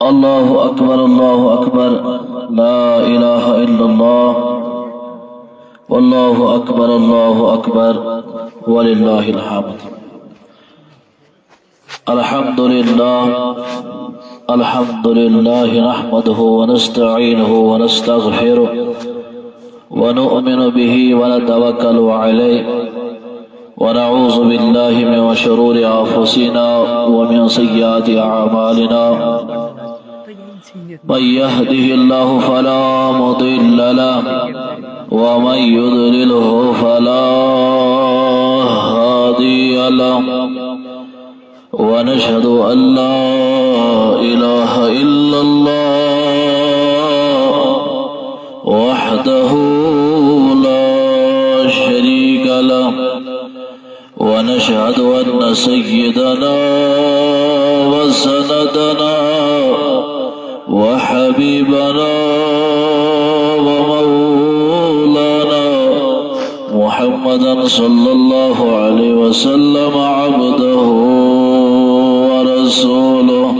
اللہ اکبر لا الہ الا اللہ واللہ اکبر وللہ الحمد۔ الحمد للہ نحمده ونستعینه ونستغفره ونؤمن به ونتوکل علیہ ونعوذ باللہ من شرور انفسنا ومن سیئات اعمالنا، من يهده الله فلا مضل له ومن يضلله فلا هادي له، ونشهد أن لا إله إلا الله وحده لا شريك له، ونشهد أن سيدنا وسندنا وحبيبنا ومولانا محمدا صلى الله عليه وسلم عبده ورسوله،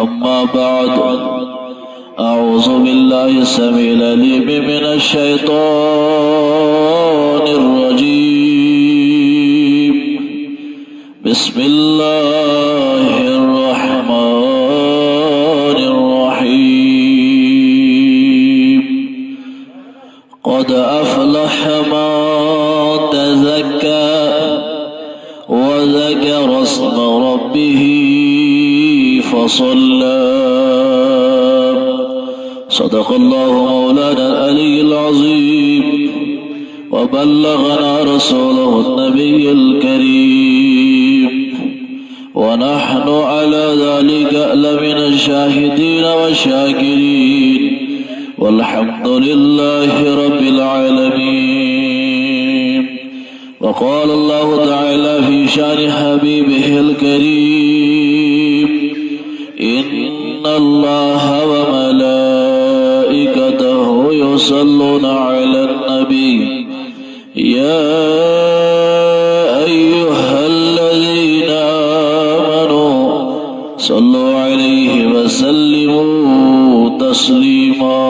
أما بعد، أعوذ بالله السميع العليم من الشيطان الرجيم، بسم الله الرحمن الرحيم، قد أفلح من تزكى وذكر اسم ربه فصلى، صدق الله مولانا العلي العظيم، وبلغنا رسوله النبي الكريم، ونحن على ذلك لمن الشاهدين والشاكرين، والحمد لله رب العالمين۔ وقال الله تعالى في شان حبيبه الكريم، إن الله وملائكته يصلون على النبي، يا أيها الذين آمنوا صلوا عليه وسلموا تسليما،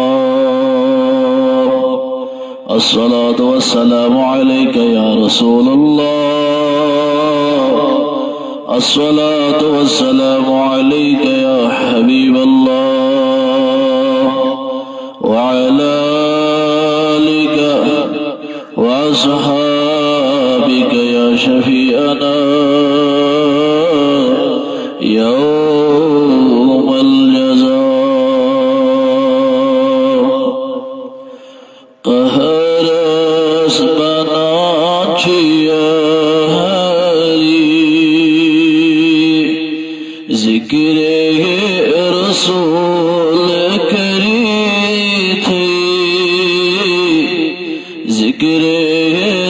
الصلاة والسلام عليك يا رسول الله، الصلاة والسلام عليك يا حبيب الله، وعلى آلك وأصحابك يا شفيعنا يوم الجزاء، قهر اسمنا ذکر رسول کری تھی، ذکر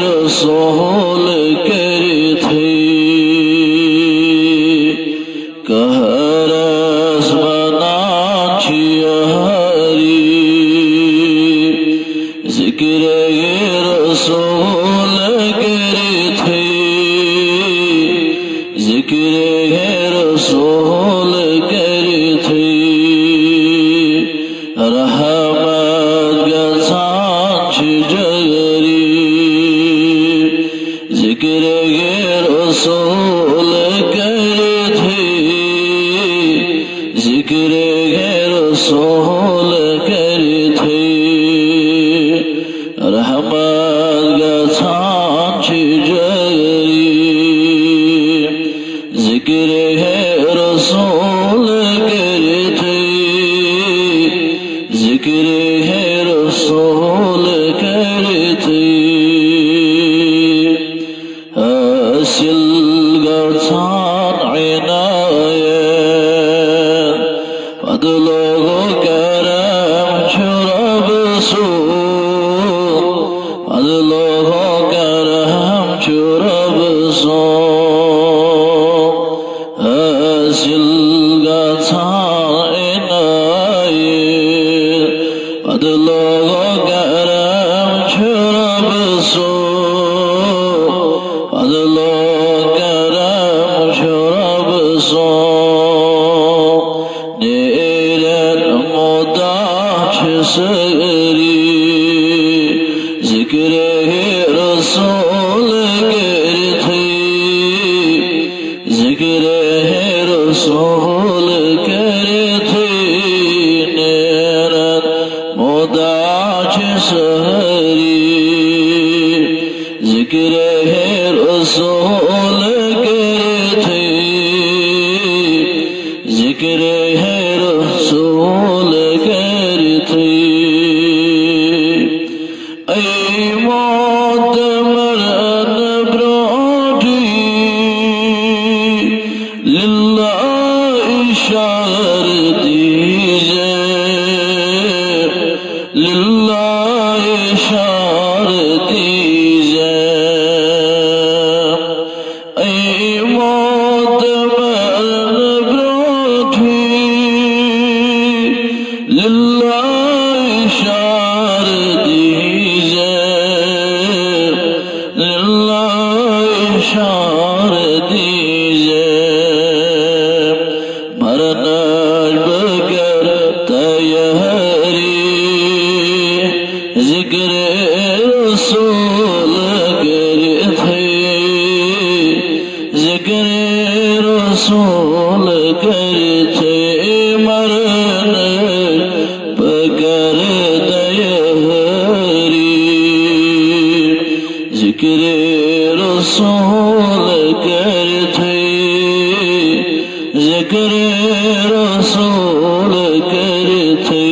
رسول کری تھی، کہر اسمنا چھیاری، ذکر رسول کری تھی، ذکر رسول کری تھی، رحمت گسانچ جگری، ذکر رسول کری تھی، ذکر رسول کری تھی، رحمت گسانچ جگری، ذکر رسول کری تھی، ذکر رسول کری تھی، حاصل گرسان عنایت، فضل و کرم چرب سو، فضل و کرم چرب سو، حاصل گرسان عنایت، فضل و کرم چرب سو، فضل و کرم چرب سو، سری ذکر رسول کرتی ذکر رسول کرتی نیرت مداچ سری ذکر رسول کرتی ذکر رسول کرتی ای موت مرن براٹی للہ اشار دیجے للہ اشار دیجے ای موت مرن براٹی للہ اشار دیجے للہ اشار دیجے مرنا بگر تیاری ذکر رسول کرتی ذکر رسول کرتی مرنا بگر تیاری ذکر رسول کرتی ذکر رسول کرتی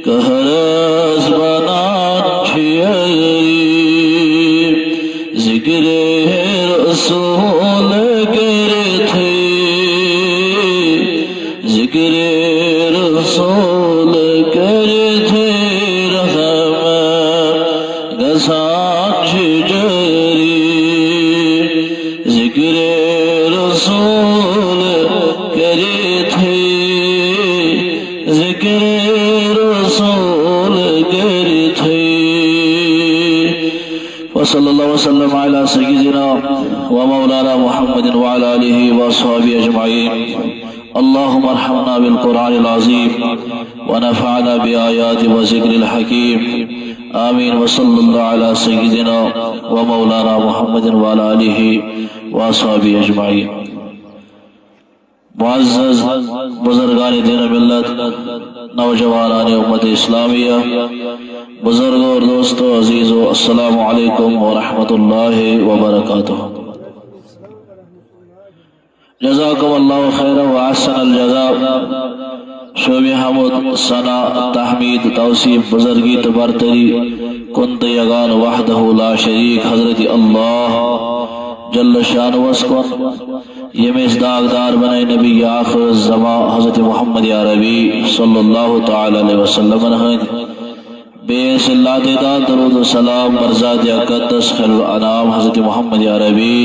کہرز بنان چھیاری ذکر رسول کرتی ذکر رسول کرتی رحمت گسان جری ذکر رسول کرتی ذکر رسول کرتی وصلی اللہ وسلم علی سیدنا ومولانا محمد وعلى آلہ وصحبہ اجمعین اللهم ارحمنا بالقرآن العظیم ونفعنا بآیات وذکر الحکیم آمین وصلی اللہ علی سیدنا ومولانا محمد وعلى آلہ وصحبہ اجمعین معزز بزرگان دین ملت نوجوانان امت اسلامیہ بزرگوں اور دوستوں عزیزوں السلام علیکم ورحمۃ اللہ وبرکاتہ جزاکم اللہ خیرا واحسن الجزاء شعب حمد ثنا تحمید توصیف بزرگی تبرتری کنت یگان وحدہ لا شریک حضرت اللہ جل شان وسکن یہ مصداق دار بنائے نبی آخر الزمان حضرت محمد عربی صلی اللہ تعالی علیہ وسلم بے صلاح دا درود و سلام برزاد اقدس خیر الانام حضرت محمد عربی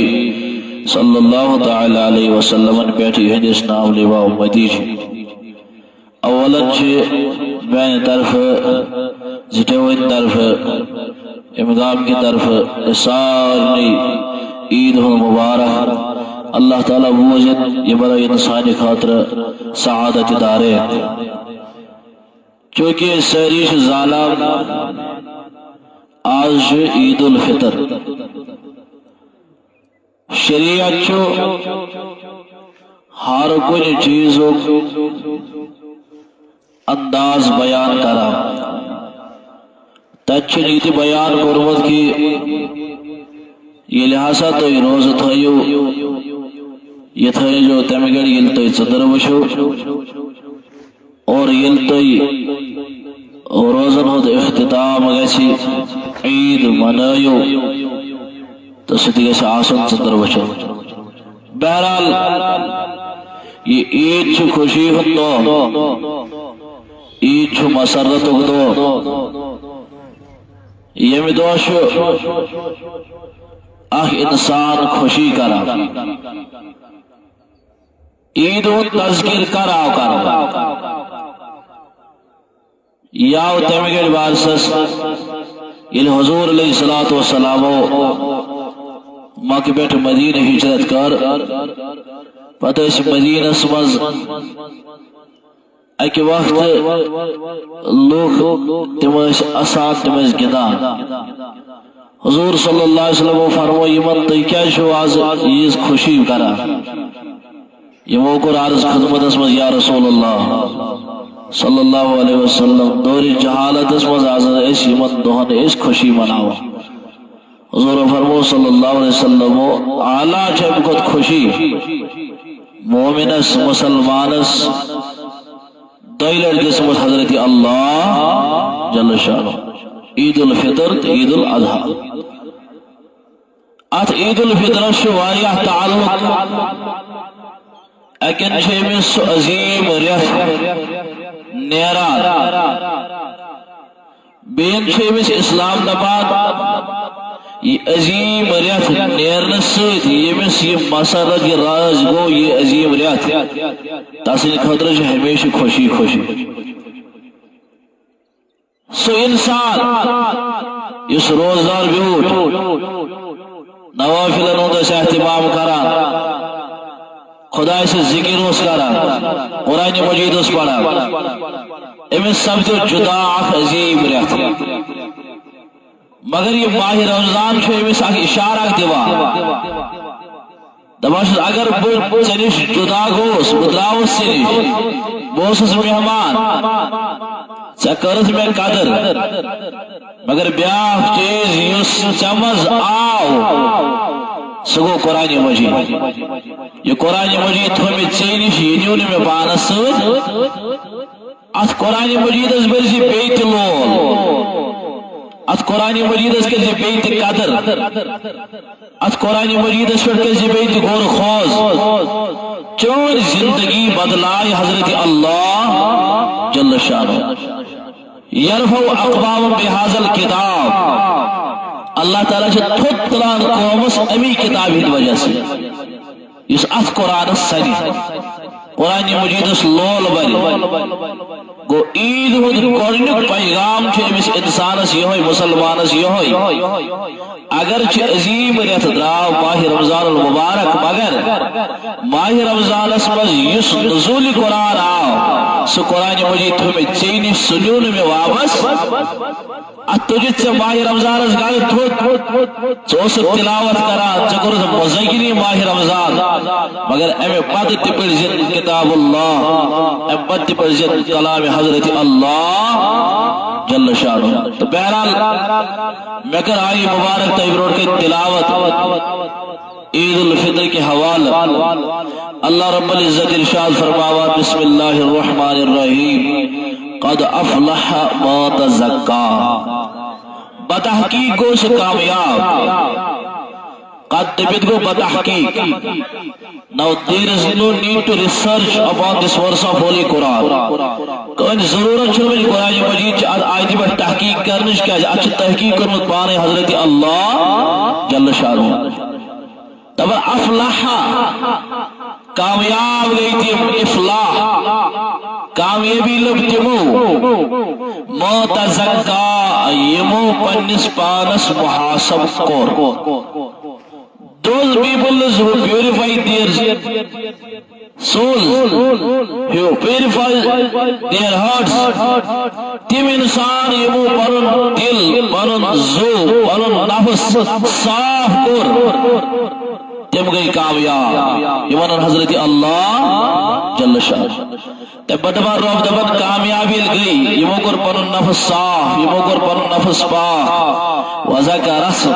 صلی اللہ تعالی علیہ وسلم بیٹھی ہندس نام لیوا امتی اولا بین طرف زٹوین طرف امدام کی طرف سارنی عید مبارک اللہ تعالیٰ موجد یہ بڑا انسانی خاطر سعادت دارے چونکہ سریش ظالم آج عید الفطر شریعت چو ہر کوئی چیزوں انداز بیان کرا تچ نیتی بیان کرمت کی یہ لحاظہ تو یہ روز تھائیو یہ تھائی جو تمگر یہ تو صدر وشو اور یہ تو روزن ہو اختتام گیسی عید منائیو تو سدی سے آسن صدر وشو بہرحال یہ عید چھو خوشی ہوتا عید چھو مسرت ہوتا یہ میں دوشو انسان خوشی کرا عید و تذکر کرا یاو تیمگر بارسس یہ حضور علیہ السلام مکبت مدینہ ہجرت کر پتہ اس مدینہ سمز اکہ وقت لوگ تم اسان تم گندان حضور صلی اللہ علیہ وسلم فرمو یمن تھی کیا چھو آز عیز خوشی کرا یمو کور عرض خدمت اسمز یا رسول اللہ صلی اللہ علیہ وسلم دور جہالت اسمز آز اس یمن دہن اس خوشی مناو حضور فرمو صلی اللہ علیہ وسلم اعلیٰ جب خود خوشی مومنس مسلمانس دویلر جسمت حضرت اللہ جل شانہ عید الفطر عید الاضحیٰ ات عید الفطر شواریہ تعلق اکن چھمس عظیم ریت نیران بین چھمس اسلام نباد یہ عظیم ریت نیرن سید یمس یہ مسرت یہ راز گو یہ عظیم ریت تاسن خطر ہمیشہ خوشی خوشی سو انسان اس روزدار بیوٹ نوافل ہند اہتمام کران خدا سے ذکر اس کران قرآن مجید اس پڑھان امس سب جدا عظیم ریت مگر یہ ماہ رمضان امس اشارہ دان دپان اگر بہ نش جدا گوس بہ دراوس نش بہس مہمان ژے کرت مے قدر مگر بیاکھ چیز یس چمز آو سہ گو قرآن مجید یہ قرآن مجید تھو مے ژے نش یہ نیو نہ مے پانس ست ات قرآن مجیدس برزی بیت لول ات قرآن مجیدس کے بیت قدر ات قرآن مجیدس کے بیت غور خوض چون زندگی بدلائے حضرت اللہ جل شانہ یرفع اقوام بهذا الكتاب اللہ تعالیٰ سے تھوت تلان قومس امی کتاب ہند وجہ سے اس ات قرآن سنی قرآن مجیدس لول بری گو عید ہند گۄڈنیُک پیغام امس انسانس یہ مسلمانس یہ اگرچہ عظیم ریت دراو ماہ رمضان المبارک مگر ماہ رمضانس مز یس نزول قرآن آو سہ قرآن مجید تھو مے ژے نش سہ نیو نہ مے واپس ات تجھ ژے ماہ رمضانس گل تھوت ژٕ اوسکھ تلاوت کران ژے کوٚرُتھ مذاکری ماہ رمضان مگر امہ پتہٕ تہِ پٔرۍ زِ کتاب اللہ امہ پتہٕ تہِ پٔرۍ زِ کلام حضرت اللہ جل شانہ تو بہرحال میں کر آئی مبارک تہ برونٹ کے تلاوت عید الفطر کے حوالہ اللہ رب العزت ارشاد فرماوا بسم اللہ الرحمن الرحیم قد افلح ما تزکا بتحقیق گو سے کامیاب قد debit go batahqiq. Now there is no need to research about this verse of Holy Quran. کون ضرورت چھوڑ قرآن مجید آیت پر تحقیق کرنش کیا اچھا تحقیق کرنے پانے حضرت اللہ جل شانہ. تب افلاح کامیاب گئی تھی افلاح کامیابی لبتمو متزکا یمو پنس پانس محاسب کور. Those people who purify their souls, who purify their hearts, تم انسان یمو پنن دل پنن زو پنن نفس صاف کور تم گئی کامیاب یمن حضرت اللہ جل شانہ. بڑا رب دبن کامیابی گئی یمو کور پنن نفس صاف یمو کور پنن نفس پاک وذکر اسم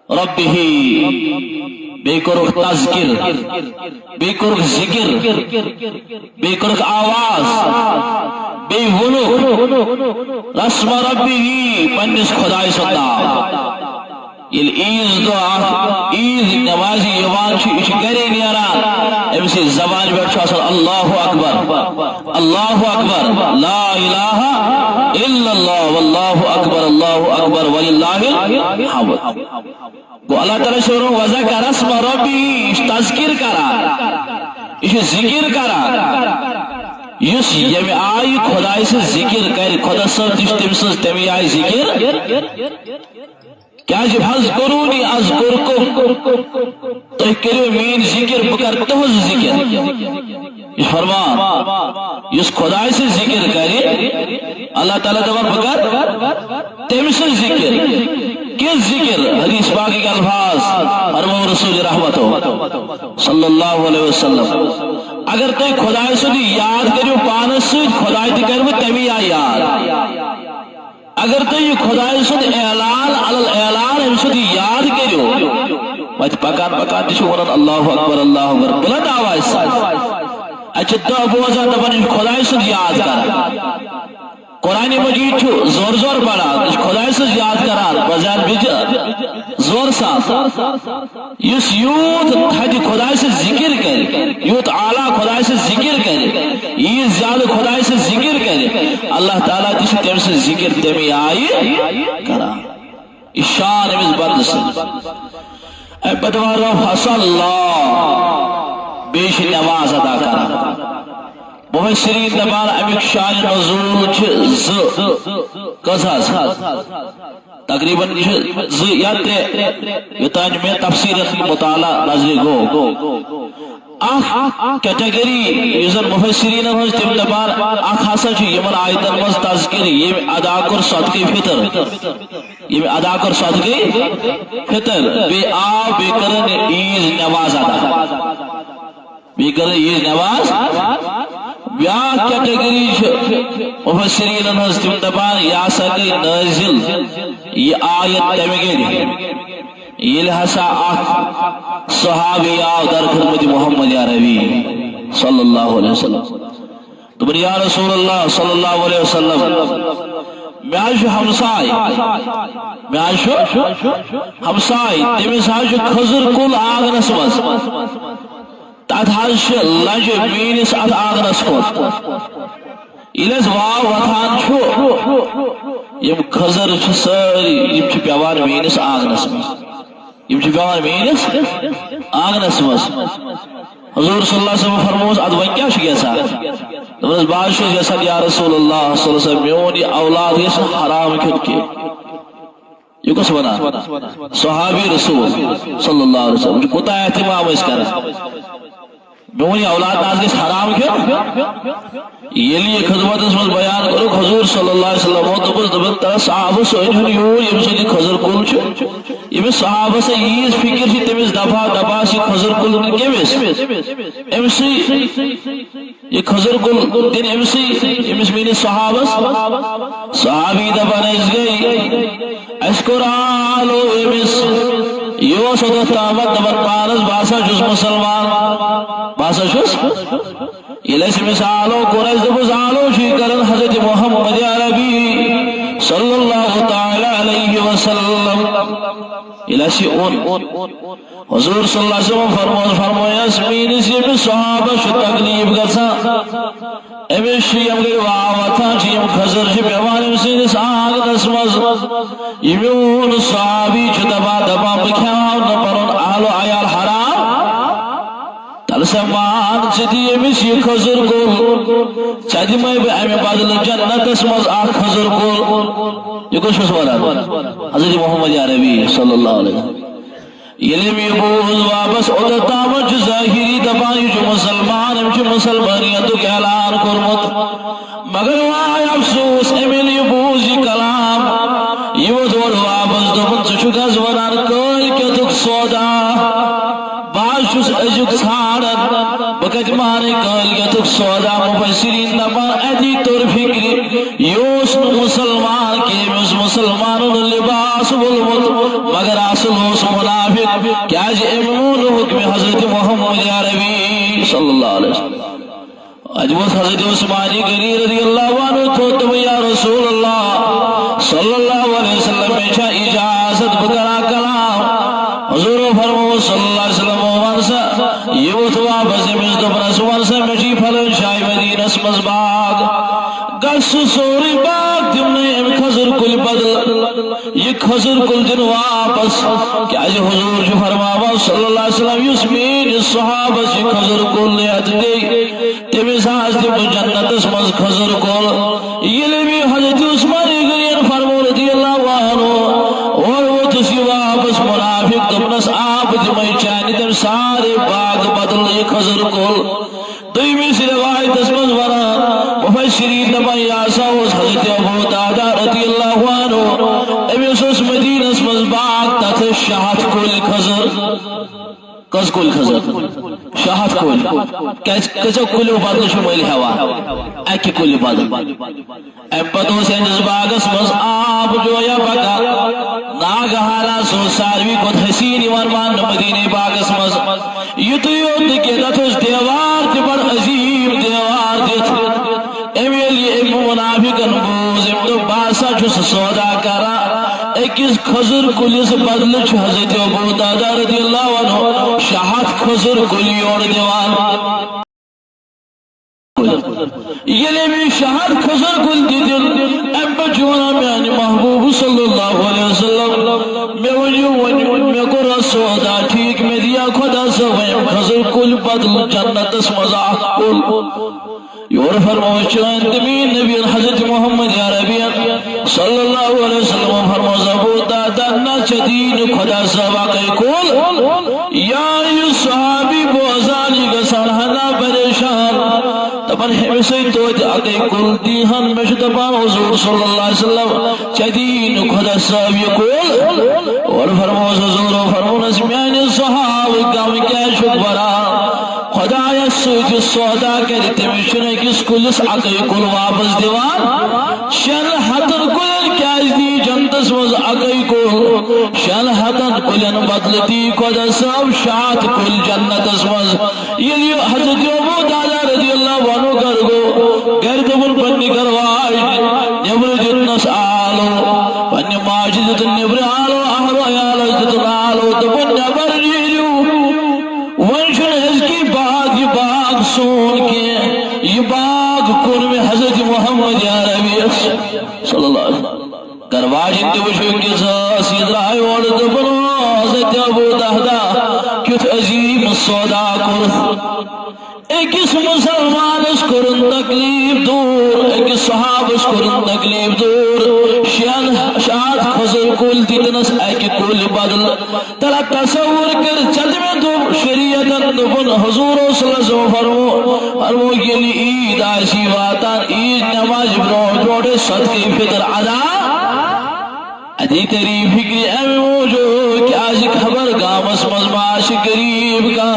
ربه بیکرک تذکر بیکرک ذکر بیکرک آواز بے ونو رسم ربه پنس خدای ستا. یہ عید دعا عید نمازی یوان چھ گرے نیران امسی زبان بیٹھ اصل اللہ اکبر لا الہ الا اللہ واللہ اکبر وللہ الحمد. گو اللہ تعالیٰ شروع وذکر اسم ربی تذکر کرا یہ ذکر کرا یس یمی آئی خدای سے ذکر کر خدا صاحب تم سز تمی آئی ذکر کیا جب اذکرونی اذکرکم تو کریو مین ذکر بکر تہز ذکر یہ فرمان اس خدا سے ذکر کرے اللہ تعالیٰ دبر بکر تم سے ذکر کس ذکر حدیث پاک کے الفاظ فرمو رسول رحمت ہو صلی اللہ علیہ وسلم اگر تو خدا سے یاد کریو پانس سے خدا تی کرو تمی یاد اگر تو یہ خدا سے اعلان اعلان ہم سے یاد کریو وقت پکان پکان تشو ورن اللہ اکبر بلند آواز سا اچھا تو بوزا دبن خدا سے یاد کرا قرآن مجید چھو زور زور پڑا خدا سے یاد کرا بازار بیجا زور سا یس یوت حج خدا سے ذکر کرے یوت اعلیٰ خدا سے ذکر کرے یہ زیادہ خدا سے ذکر کرے اللہ تعالیٰ جس تم سے ذکر تمی آئی کرا اشان امز برد سے اے بدوارو حسن اللہ بیش نواز ادا کرا مفسرین دبان امیک شان نزول چھ قصص تقریباً ز یا ترے یتانج میں تفسیر مطالعہ نظر گو کیٹیگری یوزر مفسرین ہنس تم دبان حسن چھ یمن آیتن مز تذکر یہ ادا کر صدقی فطر یہ ادا کر صدقی فطر بے بے کرن عیز نواز ادا بے کرن عیز نواز بیا کیٹیگری مفسرین ہنس تم دبان یا سکی نازل یہ آیت تمگی یہ لحسا آخ صحابی آو در خدمت محمد یا ربی صلی اللہ علیہ وسلم تو بنی یا رسول اللہ صلی اللہ علیہ وسلم میں آشو ہمسائی میں آشو ہمسائی تیمیس آشو خضر کل آگنس مز تاتھاش لنج مینس ات آگنس کھوت ایلیس واو وطان چھو یم خضر چھ ساری یم چھ پیوان مینس آگنس مز یم چھ پیوان مینس آگنس مز حضور صلی اللہ علیہ وسلم فرموز ادوان کیا شکیسا دمرز بادشاہ جیسا یا رسول اللہ صلی اللہ علیہ وسلم میون یہ اولاد یہ حرام کیوں کی یہ کس بنا صحابی رسول صلی اللہ علیہ وسلم جو کتا احتمام اس کرا میون یہ اولاد ناز کے حرام کیوں یہ لیے خدمت اس میں بیان کرو حضور صلی اللہ علیہ وسلم و دبس دبس ترہ صحابہ سوئن یور یہ سے خضر کل چھو یہ صحابہ سے یہ فکر سی تمیز دفع سی خضر کل کمیس امسی یہ خضر کل تین امسی امس مین صحابہ صحابی دفع نیز گئی اسکرالو امس یو صدو تامت دبر پانس باسا جس مسلمان باسا جس یہ لیس مثالو قرآن دبز آلو شکرن حضرت محمد عربی صلی اللہ تعالی علیہ وسلم یہ لیسی حضور صلی اللہ علیہ وسلم فرمویا اسمین سے بھی صحابہ شو تقلیب گسا امی شیم گئی واوتا چیم خضر شی پیوانی سینس آگ نسمز یمیون صحابی چو دبا دبا بکھیاو نپرون آلو آیال حرام تلسمان چدی امیس یہ خضر کول چاہدی میں بھی امی بادل جنت اسمز آگ خضر کول یہ کچھ مسوالا حضرت محمد عربی صلی اللہ علیہ وسلم یلمی بوز واپس ادتا مجھ ظاہری دبانی جو مسلمان جو مسلمانیتو کے اعلان کرمت مگر وہاں افسوس امیلی بوزی کلام یہ دور واپس دبن چکز وران کوئی کتک سودا باشوس اجک سارت بکت مانے کوئی کتک سودا مفسرین دبان ادی طور فکری یوس مسلمان کے مسلمانوں لباس بلمت مگر اصل ہوس منافق کیا جی امون حکم حضرت محمد عربی صلی اللہ علیہ وسلم اجبت حضرت عثمانی گری رضی اللہ عنہ تو تم یا رسول اللہ صلی اللہ علیہ وسلم میں چاہ اجازت بکرا کلام حضور فرمو صلی اللہ علیہ وسلم ورسا یہ اتوا بزمز دبرس ورسا مجی پھلن شاہ مدین اسمز باغ گس سوری باغ تمنے ام خضر کل بدل یہ خضر کل دن واپس کیا جی حضور جو فرماوا صلی اللہ علیہ وسلم یسمین صحابہ سے خضر کل لیت دی تیمی ساز تیم جنت اسمز خضر کل یہ لبی حضرت عثمانی گرین فرمو رضی اللہ عنہ اور وہ تسی واپس منافق دبنس آپ تیمی چانی تیم سارے باغ بدل یہ خضر کل تیمی سے روایت اسمز وران مفسرین دبا یاسا اس حضرت ابو دادا رضی اللہ عنہ امیس اس مدین اسمز باق تت شاہت کل خزر کس کل خزر شاہت کل کچو کلو بدل شمال ہوا ایک کل بدل ام پتو سے باغ اسمز آب جویا بکا ناگہانا سو ساروی کو حسین ورمان مدینہ باغ اسمز یتیوت کے دتس دیوار تی بڑ عظیم دیوار دیت امیلی ام منافقن بوز ام دو باسا جس سودا کرا ایکس خضر کلیس بدل چھ حضرت ابو دادا رضی اللہ عنہ شاہت خضر کلی اور دیوان یہ بھی شاہد خضر کل دیدن ام بجوانا میانی محبوب صلی اللہ علیہ وسلم میں ونیو میں کو رسودا ٹھیک میں دیا خدا سویم خضر کل بدل جنت اسمزاق کل یور فرمو چلان تمین نبی حضرت محمد عربی صلی اللہ علیہ وسلم فرمو زبوتا دانا چدین خدا سواقی کل یا ایو صحابی بوزانی کا سنہنا پریشان تبن حمسی توجہ اگئی کل دیہن مشتبان حضور صلی اللہ علیہ وسلم چدین خدا سواقی کل اور فرمو حضور فرمو نسمیان صحابی کام کیا شکبرا خدایا سوچ سودا کرتے مشنے کس کلس اگئی کل واپس دیوان شن حتن کلن کیاز دی جنتس وز اگئی کل شن حتن کلن بدلتی خدا سب شاعت کل جنتس وز یہ حضرت ابو دادا رضی اللہ عنہ کرگو گردبن پنی کروائی نبر جتنس آلو پنی ماجد نبر آلو احرو یالو جتن آلو تبن نبر جیلو ونشن حز کی باغ یہ باغ سون کے یہ باغ کن میں حضرت محمد عربی صلی اللہ علیہ وسلم کرواج انتے وشو کی سید رائے اور دبنو حضرت ابو دہدہ کیت عظیم سودا کر ایک اس مسلمان اس کرن تکلیف دور ایک صحاب اس کرن تکلیف دور شاہد خضر کل دیتنس ایک کل بدل تلا تصور کر چل میں دو شریعتا دبن حضور صلی اللہ علیہ وسلم فرمو یلی عید آسی واتان عید نماز بروٹ صدقی فطر عدا ادھی تری فکری امی موجود کہ آج خبر گامس مزماش قریب کا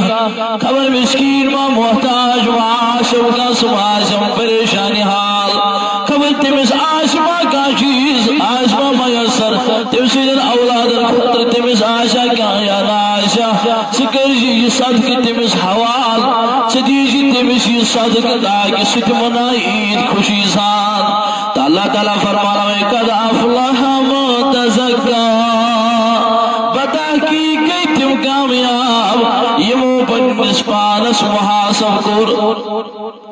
خبر مسکین ما محتاج معاشم کا سماشم پریشانی حال خبر تمس آشما کا چیز آشما میسر تمسی دن اولاد خطر تمس آشا کیا یا ناشا سکر جی صدق تمس حوال صدیجی تمس یہ صدق تاکہ ستمنا عید خوشی سان اللہ تعالیٰ فرمانا میں قد افلح متزکا بتحقیق تم کامیاب یمو پنس پانس محاسب کر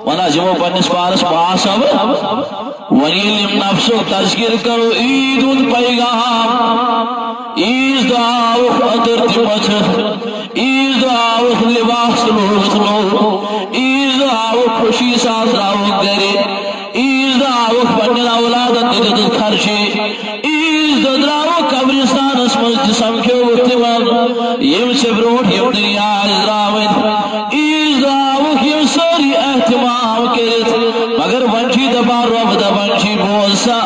ونا جمو پنس پانس محاسب ونیلم نفسو تذکر کرو عید ان پیغام عید دعاو خطر تمت عید دعاو لباس لو عید دعاو خوشی ساتھ راو گرے عید دعاو پنن اولادت دیدت خرشی عید دعاو قبرستان اسمز جسم کے احتمام یم سے بروٹ یم دنیا ازراوید عید دعاو یم ساری احتمام کرت مگر بنچی دبار رب دبنچی بوسا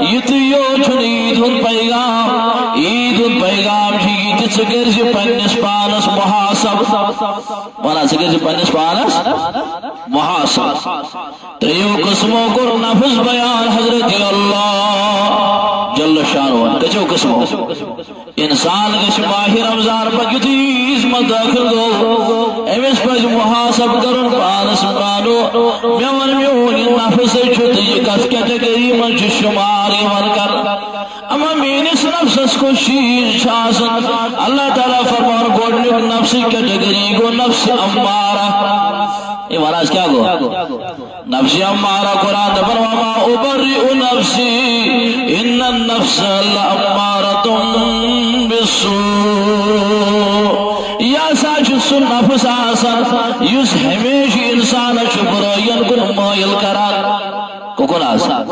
یتیو چھن عید ان پیغام عید ان پیغام جیت سگر جی پنس پانس محاسب وانا سگر جی پنس پانس محاسب تریو قسموں کو نفس بیان حضرت اللہ جل شانوان کچھو قسموں انسان کش ماہ رمضان پر کتی عظمت داخل دو ایمس پر محاسب کرن پانس پانو میون میون نفس چھت یہ کس کیٹگری منچ شماری من کر اما مینس نفس کو شیر شاسن اللہ تعالیٰ فرمان گوڑنک نفس کیٹگری کو نفس امارہ یہ مہاراج کیا گو نفس امارہ قرآن دبر وما ابرئ نفسی ان النفس لامارۃ بالسوء یا ساچ سن نفس آسان یس ہمیشہ انسان شکرائین کن مائل کران کن آسان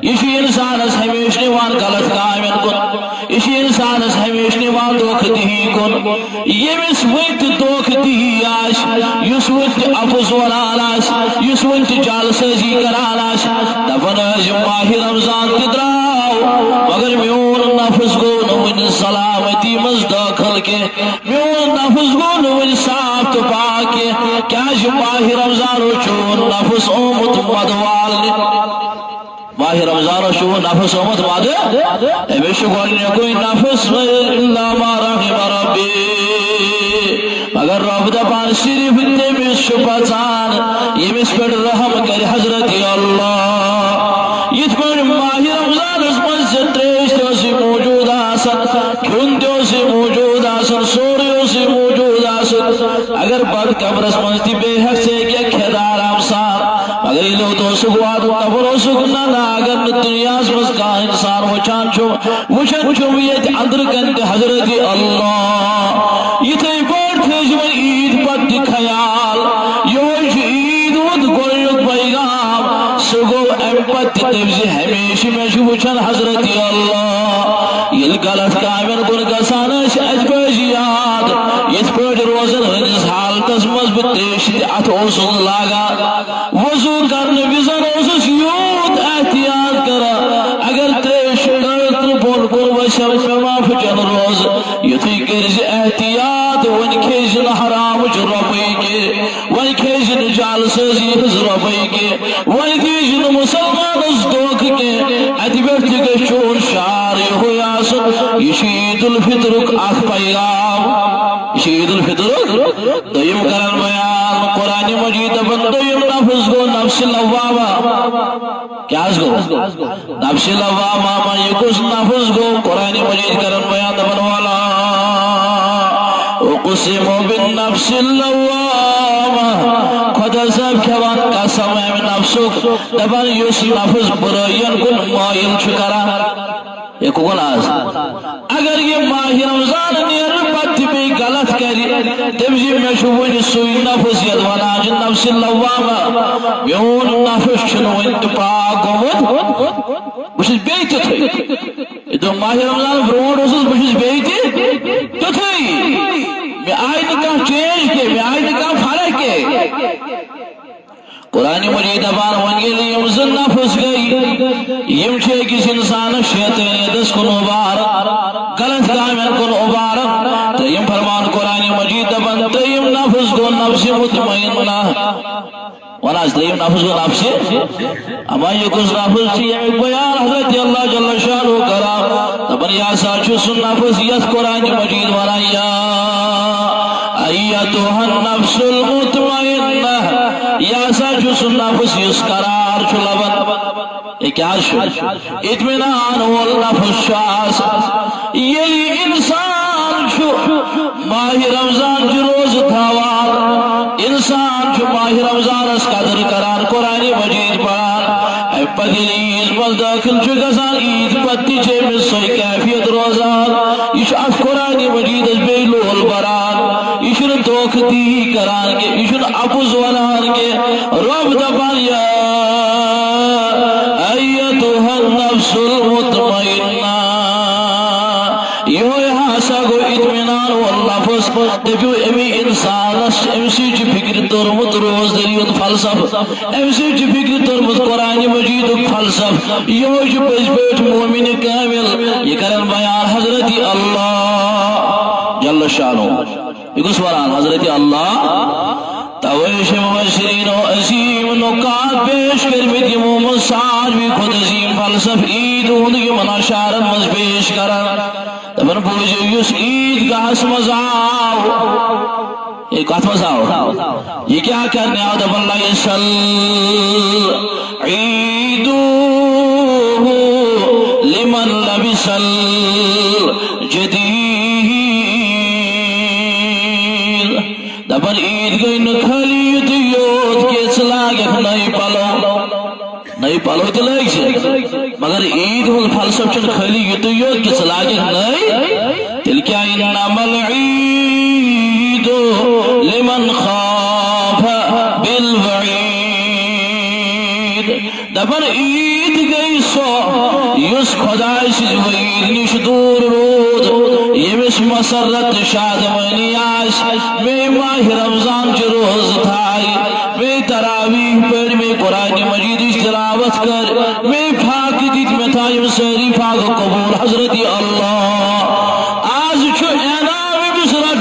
یہ انسان اس ہمیشہ وان غلط کامن کن یہ انسان ہمیشہ نوان دھوکہ دہی کن یمس ونت دھوکہ دہی آس یس ونت افس ونان آس یس ونت جال سازی کران آس دپان ماہ رمضان تہ دراو مگر میون نفس گو ون سلامتی مز داخل کی میون نفس گو ون صاف تو پاک کیا ماہ رمضان چون نفس آمت مدوال ماہ رمضان شو نفس آمت مد امس گوئی نفس الا ما رحم ربی مگر رب دپان صرف تمس پچان یمس پہ رحم کر حضرت اللہ یت پہ ماہ رمضان مز تریش تہ موجود آسان کھن تہ موجود آسان سورے موجود آسان اگر بد قبرس مز تہ بیہک ژے کھیت آرام سان مگر یہ دوست وات دپان نا اگر دنیا مز کھانا انسان وچان وچان یہ اندر کن حضرت اللہ یتھے پٲٹھۍ تھٲیزِ وۄنۍ عید پتہٕ تہِ خیال یہوے چھُ عید ہُنٛد گۄڈنیُک پیغام سُہ گوٚو امہِ پتہٕ تہِ دٔپزِ ہمیشہِ مےٚ چھُ وٕچھان حضرت اللہ ییٚلہِ غلط کامٮ۪ن کُن گژھان ٲسۍ اَسہِ پَزِ یاد یِتھ پٲٹھۍ روزن ہٕنٛدِس حالتس منٛز بہٕ تریشہِ تہِ اَتھٕ اوسُس لاگان وضوٗ کرنہٕ وِزن اوسُس یوٗت احتیاط کران اگر تریش نہٕ بۄن کُن ؤسِم مےٚ ما پھٕٹن روزٕ یُتھُے کٔرزِ احتیاط وۄنۍ کھیزِ نہٕ حرامٕچ رۄپے کینٛہہ وۄنۍ کھیزِ نہٕ جال سٲزی ہٕنٛز رۄپے کینٛہہ وۄنۍ دیٖزِ نہٕ مُسلمانس دھوکہٕ کینٛہہ اَتہِ پٮ۪ٹھ تہِ گژھِ چون شعار یِہوے آسُن یہِ چھُ عید الفطرُک اکھ پیغام یہ عید الفطرُک دوٚیِم کرن بیان قرآن مجید دپان دوٚیِم نفس گوٚو نفس لوامہ کیا گو نفس لوامہ یہ کس نفس گو قرآن مجید کرن بیان دپان والا اقسم بالنفس اللوامہ خدا صاحب کھیوان قسم امہ نفسک دپان یس نفس برائین کن مائل چھ کران یہ کون آز اگر یہ ماہ رمضان نیر پتہ بی غلط کری تمزی میں چھو ون سوئی نفس ید ونان نفس اللوامہ میون نفس چھن ون پاک گومت بہت بیت تھی یہ ماہ رمضان برونٹ اوسس بہت بیت تھی میں آئی نکاح چینج کے میں آئی نکاح فرق کے قرآن مجید دپان ون ییٚلہِ یِم زٕ نفس گٔے یِم چھِ أکِس انسانس شیطٲنیتس کُن اُباران غلط کامٮ۪ن کُن اُباران ترٛیٚیِم فرمان قرآن مجید دپان ترٛیٚیِم نفس گوٚو نفسِ مطمئنہ ون حظ ترٛیٚیِم نفس گوٚو نفسِ اما یہِ کُس نفس چھِ ییٚمیُک بیان حضرت اللہ جل شانہ کران دپان یہِ ہسا چھُ سُہ نفس یتھ قرآن مجید ونان یا ایتھا النفس المطمئنہ یہ ہسا چھُ سُہ نفس یُس قرار چھُ لبان یہ کیا چھُ اطمینان وول نفس چھُ آسان ییٚلہِ انسان چھُ ماہ رمضان چہِ روزٕ تھاوان انسان چھُ ماہ رمضانس قدر کران قرآن مجید پران امہِ پتہٕ ییٚلہِ عیٖذ منٛز دٲخل چھُ گژھان عیٖد پتہٕ تہِ چھِ أمِس سۄے کیفیت روزان یہِ چھُ اتھ قرآن مجیدس بیٚیہِ لول بران یہ چھُنہٕ دھوکہٕ دہی کران کینٛہہ یہ چھُنہٕ اپُز ونان کینٛہہ رب دپان یا ایتھا النفس المطمئنہ یہوے ہسا گوٚو اطمینان وول نفس دپیو امی انسانس امہِ سۭتۍ چھُ فکرِ توٚرمُت روزدٔری ہُنٛد فلسفہٕ امہِ سۭتۍ چھُ فکرِ توٚرمُت قرآن مجیدُک فلسفہٕ یہوے چھُ پٔزۍ پٲٹھۍ مومِنِ کامل یہ کرن بیان حضرت اللہ جل شانہ یہ کس وران حضرت اللہ تویش مبشرین و عظیم نکات پیش کرمت یمو مساج بھی خود عظیم فلسف عید ہند یمن اشارت مز پیش کرن دبن بوجھو یس عید گاہس مزاو یہ کات مزاو یہ کیا کرنے آو دبن لیسل عیدو لمن لبسل جدید دپن عید گئی نکھلی یوت کیس لاگک نئی پلو تی لگ سے مگر عید ہل فلسف چن خلی یوت کیس لاگک نئی تل کیا انما العید لمن خاف بالوعید دپن عید گئی سو یس خدای سز وعید نش دور رود یمس مسرت شادمانی آس میں ماہ رمضان چ روز تھائی میں تراویح پڑھ میں قرآن مجید تلاوت کر میں پھاک دیت میں تھایم ساری پھاک قبول حضرت اللہ آز چھو اعنام بسرا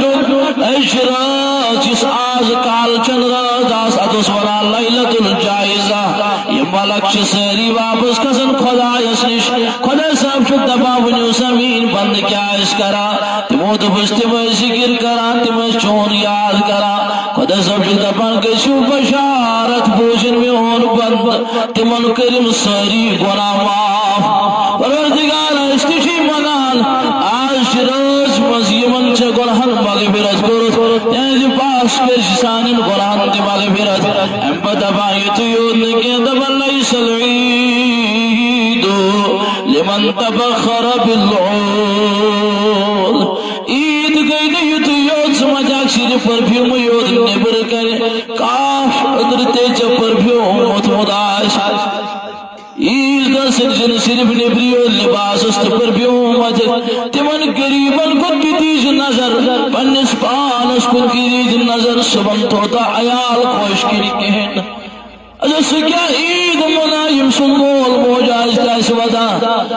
اشراط جس آز کال چل رات آس اتس ونا لیلت الجائزہ یہ ملک چھ ساری واپس کسن خدا اس نش خدا صاحب چھو دبا ونیو سمین بند کیا اس کرا تمو تو بس تم ذکر کرا تم چون یاد کرا خدا صاحب چھو دبا گشو بشارت بوشن میں ہون بند تمن کرم ساری گناہ معاف پروردگار اس کشی منان آج روز مزیمن چھ گناہن مغفرت کرت یعنی پاس کر سانن گناہن دی مغفرت ام بدبا یتیود نکی دبا لیس العید لمن تبخر بالعود عید گئی نیت یود سمجھاک سیر پرفیوم یود نبر کرے کاف ادرتے چا پرفیوم متمداش عید کا سرجن صرف نبریو لباس است پرفیوم مجھے تمن قریباً کن کی دیج نظر پنس پانس کن کی دیج نظر سبن توتا عیال خوش کی کہن سکیا عید منایم سن مول موج آج تیس ودا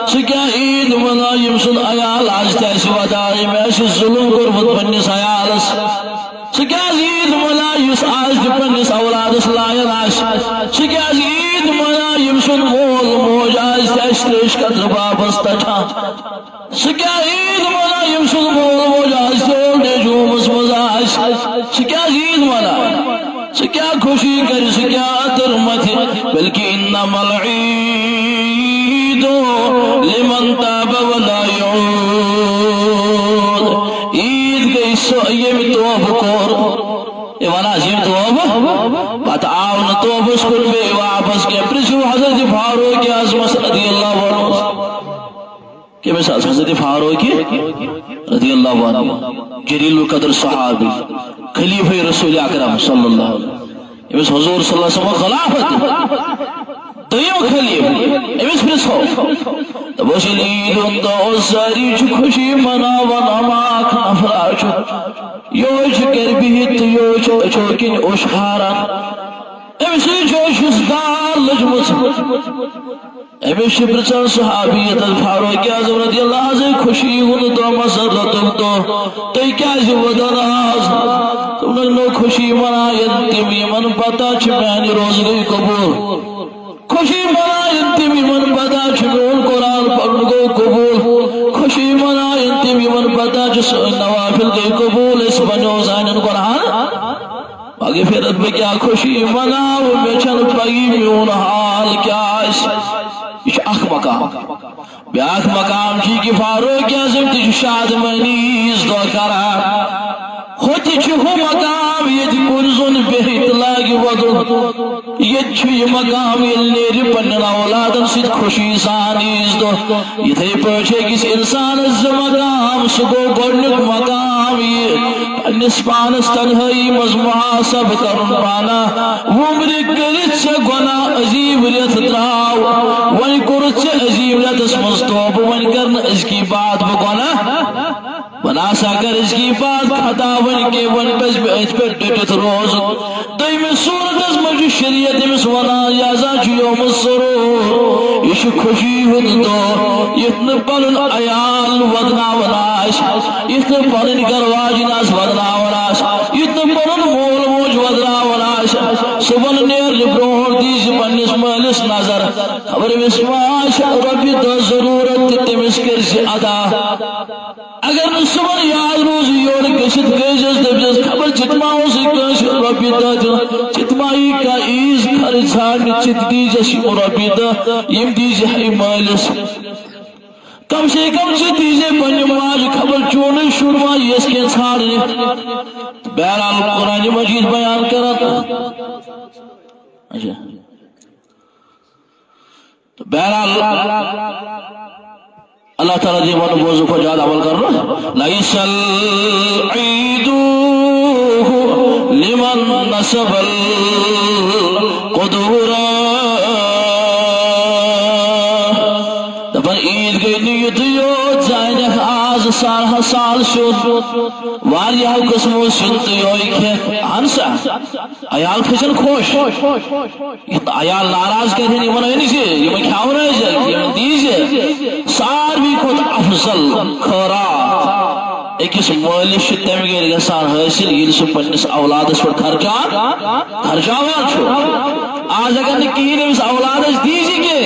سکیا عید منایم سن عیال آج تیس ودا میں ایسی ظلم کربت پنس عیالس سکیا عید منایس آج پنس اولادس لائن آش سکیا عید منایم سن مول موج آج تیس تیش قدر بابس تٹھا سکیا عید منایم سن مول موج آج تیول دیجومس مزاش سکیا عید منایم سکیا خوشی کر سکیا ترمت بلکہ انما العید لمن تاب ولا یعود عید گئی سو یم توب کور ایوانا عظیم توب بات آون توب اس کن بے واپس کے پرسو حضرت فاروق اعظم رضی اللہ عنہ کہ مثال حضرت فاروق رضی اللہ عنہ جلیل القدر صحابی خلیفہ رسول اکرم صلی اللہ علیہ وسلم امس حضور صلی اللہ علیہ وسلم خلافت دیو خلیفہ امس پرسو تبوش لید اندو ساری چھ خوشی مناون اماک نفراچ یوچ کربیت یوچ چوکن اشحارا امس جوشس دار لجمت امس شبرچان صحابیت فاروق اعظم رضی اللہ عنہ خوشی ہون تو مسرتم تو کیا ودن آز تم نے خوشی منائن تمی من پتا چھ میں روز گئی قبول خوشی منائن تمی من پتا چھ میں قرآن پڑھن گو قبول خوشی منائن تمی من پتا چھ نوافل گئی قبول اس بنو زائنن قرآن آگے پھرت میں کیا خوشی مناو میں چھن پئی میون حال کیا یہ اخ مقام بیاکھ مقام چی کی فاروق اعظم تجھ شاد منیز دو کرا خود چھو مقام یہ کنزن بہت لاگی ودن یہ چھو مقام یہ لیر پنن اولادن سید خوشی سانیز دو یہ تھے پوچھے کس انسان از مقام سگو گرنک مقام یہ نسپانس تنہائی مزمحاسب کرن پانا ومری کرت سے گناہ عظیم ریت دراو ونی کرت سے عظیم ریت اس مستوب ونی کرن اس کی بات بگناہ بناسا کر اس کی بات خطا ون کے ون پس پہ ڈٹت روز دئی میں صورت از مجھو شریعت میں سونا یازا یوم السرور یہ خوشی ہن تو اتن پلن عیال ودنا وناش اتن پلن گرواج ناس ودنا وناش اتن پلن مول موج ودنا وناش صبح نیر لبرون دیز پنس مالس نظر خبر مسماش ربی تو ضرورت تمس کرسی ادا اگر صبح یاد روز یور کشت گیجز دبجز خبر چتما ہو سکتا ربی دا چتمائی کا ایز خرچان چت دیجس ربی دا یم دیج ہے مالس کم سے کم سے دیجے بنی ماج خبر چونے شروع اس کے چھاڑنے بہرحال قرآن مجید بیان کرتا بہرحال اللہ تعالیٰ دی من بوزو کو جاد عمل کرنا لیس العید لمن نصب القدور سال سیود واریاہو قسمو سیود تو یوئی کھیت ہنسا عیال کھچن خوش عیال ناراض کہتے ہیں یمن اینی سے یمن کھاؤن ہے یمن دیجئے ساروی کھوت افضل خورا ایکس مالش تم گیر گسان حاصل یل سو پنس اولادس پر خرچاوان چھو آج اگر نکین امس اولادس دیجی کے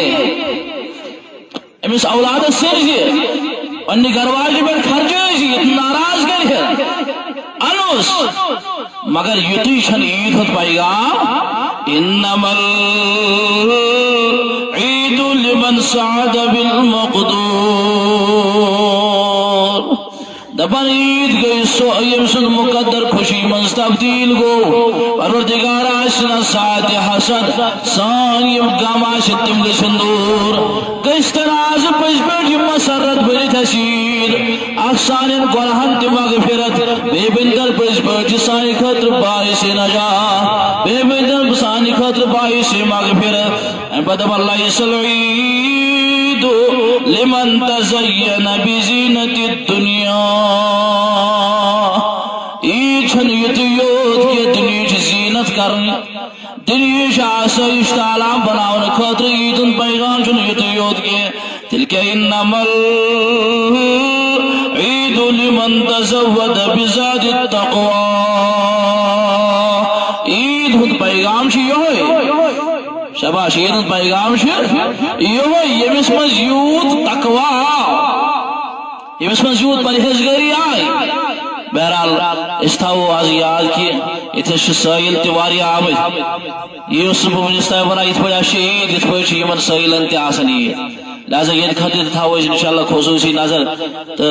امس اولادس سرجی پنی گرواجی پر خرچائی ناراض کر ہے انوس مگر یتی چھن عید ہوت پائی گا انما العید لمن سعد بالمقدور دبن عید گئی سو ایم سن مقدر خوشی منز تبدیل گو پروردگار آشنا ساعت حسن سان یم گام آشت تم گشندور گشتن آز پجبٹ یم مسرت بری تشیر اخسان گناہن تی مغفرت بے بندر پجبٹ سانی خطر باعث نجات بے بندر سانی خطر باعث مغفرت بدب اللہ سلعید لمن تزین بزینت الدنیا ایچھن یتیوت کے دنیش زینت کرنی دنیش آسائش تعالیٰ بناون خاطر عیدن پیغام چھن یتیوت کے تلک انما العید لمن تزود بزاد التقوی عید ہند پیغام چھ یہ شباش عید ہند پیغام چھ یہ یمس مز یوت تقوی یمس مز یوت پرہیزگاری آئی بہرحال اس تھا وہ آج یاد کی اتنے سائل تیواری آمد یہ صبح مجھتا ہے بنا اتپڑا شہید اتپڑا یمن سائلن تی آسنی لہذا یہ خطر تھا وہ انشاءاللہ خصوصی نظر تو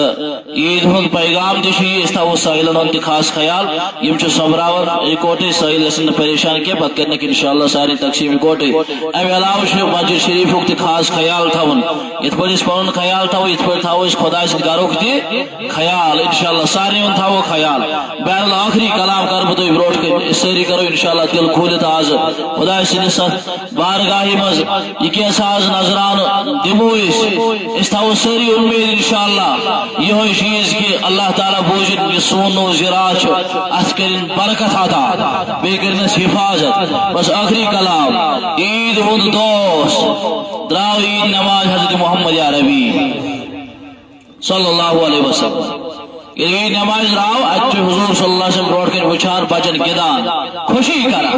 عید ہند پیغام دیشی اس تھا وہ سائلن ہند خاص خیال یم چو صبراور اکوٹے سائل اسن پریشان کیا بات کرنے کی انشاءاللہ ساری تقسیم اکوٹے امی علاوہ شو مسجد شریف وقت خاص خیال تھا ان اتپڑ اس پرن خیال تھا وہ اتپڑ تھا وہ اس خدا سے گارو کتی خیال انشاءاللہ ساری ان تھا وہ خیال بہرحال آخری کلام کر بتوئی بروٹ کے سیری کرو انشاءاللہ دل کھولت آز خدا سے نصد بارگاہی مز یہ کیسا آز نظران دمو اس تھا وہ ساری امید انشاءاللہ یہ چیز کہ اللہ تعالیٰ بوجھن یہ سونو زراج اسکرین برکت آتا بے کرنس حفاظت بس آخری کلام عید ہند دوست دراو عید نماز حضرت محمد عربی صلی اللہ علیہ وسلم یہ نماز راو اچھے حضور صلی اللہ علیہ وسلم روڑ کر بچار بچن گدان خوشی کرا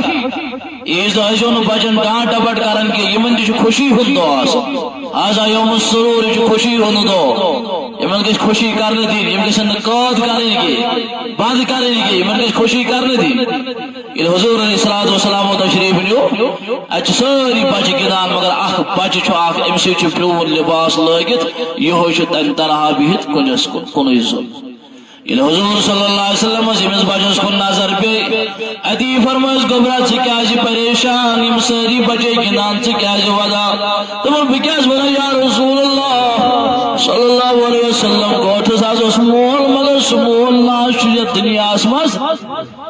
ایز دو ایزون بچن ڈانٹ ڈبٹ کرن کہ یمن دیش خوشی ہند دو آزا یوم السرور جو خوشی ہند دو یمن کس خوشی کرنے دی یمن کس نقاد کرنے کی بند کرنے کی یمن کس خوشی کرنے دی یہ حضور علیہ السلام و تشریف نیو اچھ ساری بچ گدان مگر اخ بچ چھو آخ امسی چھو پرون لباس لگت یہ ہوئی چھو تن تنہا بیت کنوی ظلم یہ حضور صلی اللہ علیہ وسلم زمین بچس کو نظر پہ ادی فرمائز گبرات سے کیا جی پریشان یم ساری بچے گنان سے کیا جی ودا تمہر بکیاز بنا یا رسول اللہ صلی اللہ علیہ وسلم گوٹھ ساز اسمول مگر سمول ناش جت دنیا اسماز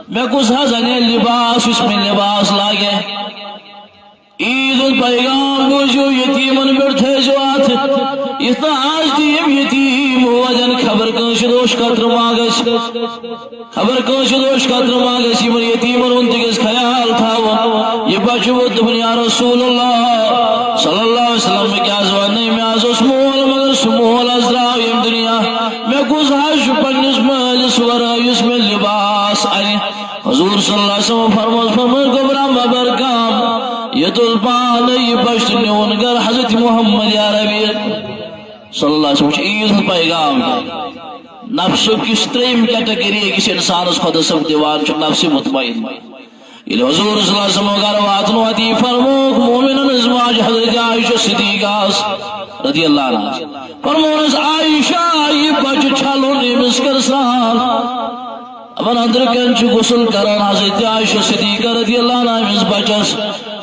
میں کس حضنے لباس اس میں لباس لاگے عید پیغام بوجھو یتیمن بیٹھے جو آت اتنا آج دیم یتیم ہوا جن خبر کنش دوش قطر ماغش خبر کنش دوش قطر ماغش یمن یتیمن انتگز خیال تھا یہ بچو دبن یا رسول اللہ صلی اللہ علیہ وسلم میں کیا زوان نہیں میں آز اسمول مگر سمول ازراو یم دنیا میں کس حج پنس مجلس ورائیس میں لباس آئی حضور صلی اللہ علیہ وسلم فرماز گبرام برکام یت الپان یہ بشت نیون گر حضرت محمد عربی صلی اللہ علیہ وسلم عید پیغام نفس کس تریم کیٹیگری کس انسان اس خود سب دیوان چھ نفس مطمئن یہ حضور صلی اللہ علیہ وسلم گر واتن واتی فرموک مومن ازواج حضرت عائشہ صدیقہ رضی اللہ عنہ فرمونس عائشہ یہ بچ چھلو نیمس کرسان ابن اندر کنچ غسل کران حضرت عائشہ صدیقہ رضی اللہ عنہ اس بچس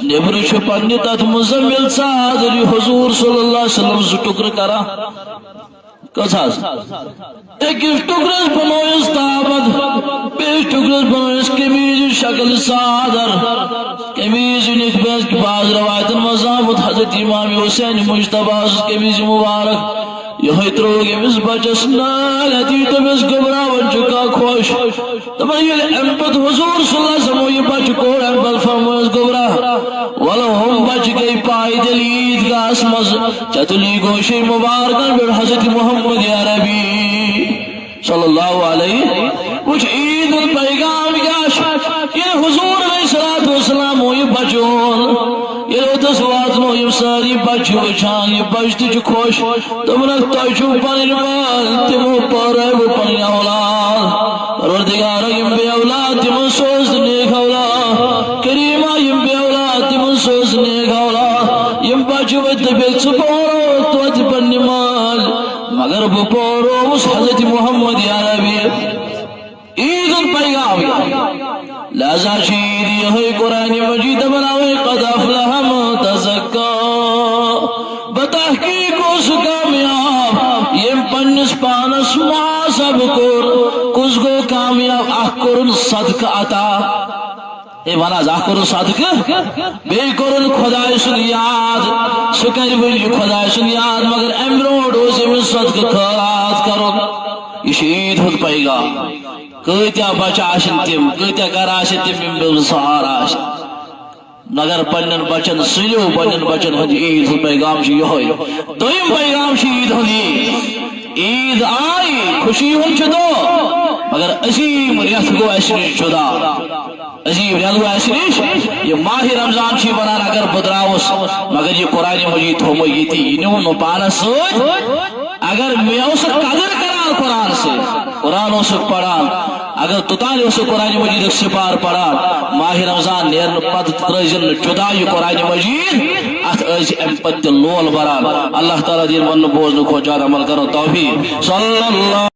نبر چھ پنی تت مزمل صادری حضور صلی اللہ علیہ وسلم سے ٹکر کرا کس حاض ایک ٹکرس بنویس تابد بیس ٹکرس بنویس کمیز شکل صادر کمیز نکبیس کی بعض روایتن مزامت حضرت امام حسین مجتبہ کمیز مبارک یہ تروگ امس بچس نال تی تمس گبراون چکا خوش دپان یل امپت حضور صلی اللہ علیہ وسلم یہ بچ کوڑ امپت فرموس گبرا ولو ہم بچ گئی پائدل عیدگاہ مز چتلی گوشے مبارکن پہ حضرت محمد عربی صلی اللہ علیہ کچھ عید پیغام کیا یہ حضور علیہ السلام یہ بچون یہ روتس واتنو یہ ساری بچ وچان یہ بچ تجھ خوش تمنک تجھو پنن مال تمو پارے وہ پنن اولاد پروردگار یم بے اولاد تمو سوز نیک اولاد کریمہ یم بے اولاد تمو سوز نیک اولاد یم بچ وچ بیل سپورو توت پنن مال مگر بپورو اس حضرت محمد عربی عید الپیغام لازا شید یہ قرآن مجید بناوے قد افلح من تزکا بتحقیق اس کامیاب یہ پنس پانس محاسب کر کس گو کامیاب احکرن صدق عطا اے وانا زاکر صدق بے کرن خدای سن یاد سکر بلی خدای سن یاد مگر امروڈ اسے میں صدق خیرات کرن یہ شہید خود پیغام کتیا بچ آشن تم کتیا گر آشن تم بل سہار آشن مگر پنن بچن سلیو پنن بچن ہند عید ہند پیغام یہ دویم پیغام عید ہند عید آئی خوشی ہن چدو مگر عظیم ریت گو اسنش جدا عظیم ریت گو اسنش یہ ماہ رمضان چھ بنان اگر بدراوس مگر یہ قرآن مجید تھومو یہ تھی انہوں پانا سوچ اگر میں اس قدر کران قرآن سے قرآن اس پڑھان اگر توتال اس قرآن مجید سپار پڑھان ماہ رمضان نیر پد ترزن جدا یہ قرآن مجید ات از امپت لول بران اللہ تعالی دین من بوزن کو جاد عمل کرو توفیق صلی اللہ